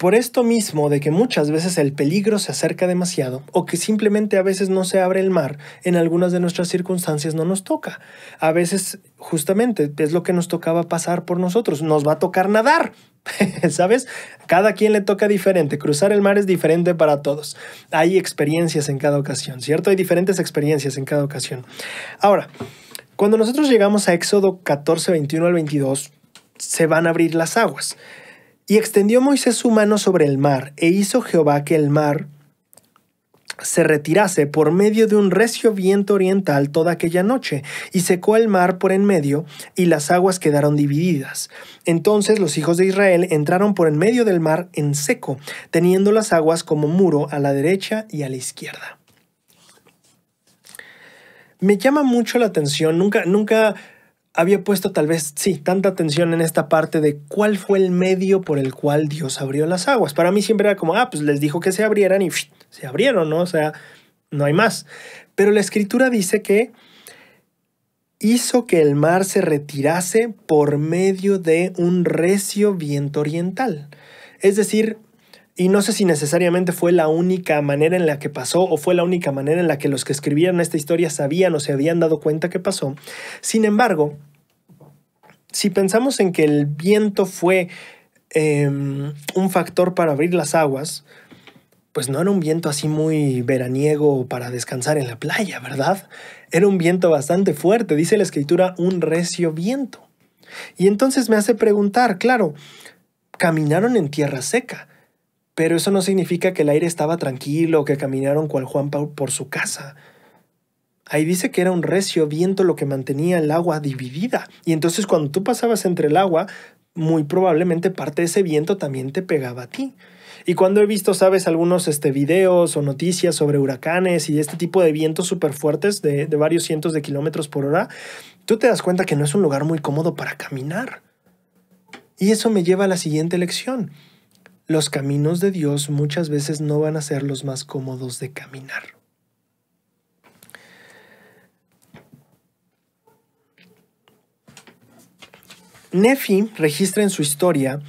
Por esto mismo de que muchas veces el peligro se acerca demasiado o que simplemente a veces no se abre el mar, en algunas de nuestras circunstancias no nos toca. A veces justamente es lo que nos tocaba pasar por nosotros. Nos va a tocar nadar, ¿sabes? Cada quien le toca diferente. Cruzar el mar es diferente para todos. Hay experiencias en cada ocasión, ¿cierto? Hay diferentes experiencias en cada ocasión. Ahora, cuando nosotros llegamos a Éxodo 14, 21 al 22, se van a abrir las aguas. Y extendió Moisés su mano sobre el mar, e hizo Jehová que el mar se retirase por medio de un recio viento oriental toda aquella noche, y secó el mar por en medio, y las aguas quedaron divididas. Entonces los hijos de Israel entraron por en medio del mar en seco, teniendo las aguas como muro a la derecha y a la izquierda. Me llama mucho la atención, nunca había puesto tal vez, sí, tanta atención en esta parte de cuál fue el medio por el cual Dios abrió las aguas. Para mí siempre era como, pues les dijo que se abrieran y se abrieron, ¿no? O sea, no hay más. Pero la Escritura dice que hizo que el mar se retirase por medio de un recio viento oriental. Es decir, y no sé si necesariamente fue la única manera en la que pasó o fue la única manera en la que los que escribieron esta historia sabían o se habían dado cuenta que pasó. Sin embargo, si pensamos en que el viento fue un factor para abrir las aguas, pues no era un viento así muy veraniego para descansar en la playa, ¿verdad? Era un viento bastante fuerte, dice la Escritura, un recio viento. Y entonces me hace preguntar, claro, caminaron en tierra seca, pero eso no significa que el aire estaba tranquilo o que caminaron cual Juan por su casa. Ahí dice que era un recio viento lo que mantenía el agua dividida. Y entonces cuando tú pasabas entre el agua, muy probablemente parte de ese viento también te pegaba a ti. Y cuando he visto, sabes, algunos videos o noticias sobre huracanes y este tipo de vientos súper fuertes de varios cientos de kilómetros por hora, tú te das cuenta que no es un lugar muy cómodo para caminar. Y eso me lleva a la siguiente lección. Los caminos de Dios muchas veces no van a ser los más cómodos de caminar. Nefi registra en su historia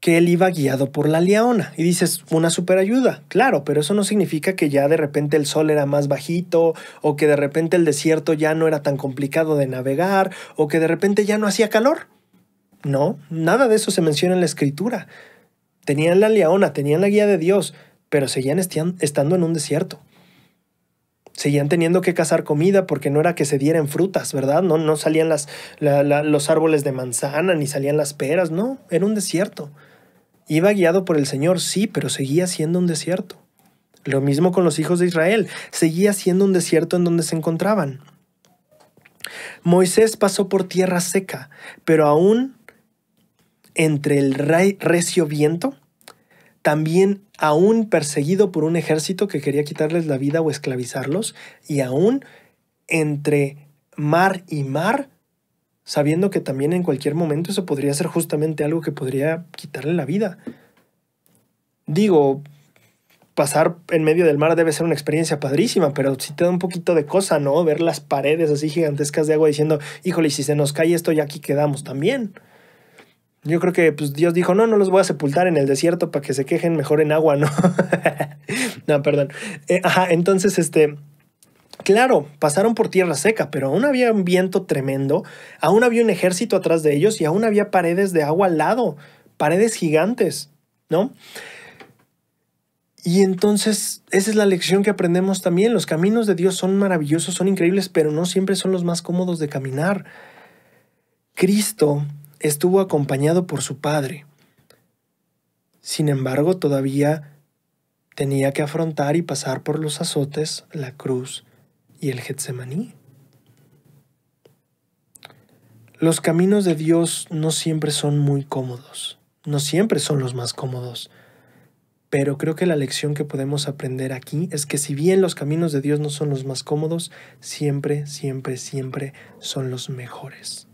que él iba guiado por la leona. Y dices, una super ayuda, claro, pero eso no significa que ya de repente el sol era más bajito, o que de repente el desierto ya no era tan complicado de navegar, o que de repente ya no hacía calor. No, nada de eso se menciona en la Escritura. Tenían la leona, tenían la guía de Dios, pero seguían estando en un desierto. Seguían teniendo que cazar comida porque no era que se dieran frutas, ¿verdad? No salían los árboles de manzana, ni salían las peras, no, era un desierto. Iba guiado por el Señor, sí, pero seguía siendo un desierto. Lo mismo con los hijos de Israel, seguía siendo un desierto en donde se encontraban. Moisés pasó por tierra seca, pero aún entre el recio viento, también aún perseguido por un ejército que quería quitarles la vida o esclavizarlos, y aún entre mar y mar, sabiendo que también en cualquier momento eso podría ser justamente algo que podría quitarle la vida. Digo, pasar en medio del mar debe ser una experiencia padrísima, pero sí te da un poquito de cosa, ¿no? Ver las paredes así gigantescas de agua diciendo, híjole, si se nos cae esto ya aquí quedamos también. Yo creo que pues Dios dijo, no los voy a sepultar en el desierto para que se quejen mejor en agua, ¿no? No, perdón. Entonces, claro, pasaron por tierra seca, pero aún había un viento tremendo, aún había un ejército atrás de ellos y aún había paredes de agua al lado, paredes gigantes, ¿no? Y entonces esa es la lección que aprendemos también. Los caminos de Dios son maravillosos, son increíbles, pero no siempre son los más cómodos de caminar. Cristo estuvo acompañado por su Padre. Sin embargo, todavía tenía que afrontar y pasar por los azotes, la cruz y el Getsemaní. Los caminos de Dios no siempre son muy cómodos, no siempre son los más cómodos, pero creo que la lección que podemos aprender aquí es que si bien los caminos de Dios no son los más cómodos, siempre, siempre, siempre son los mejores.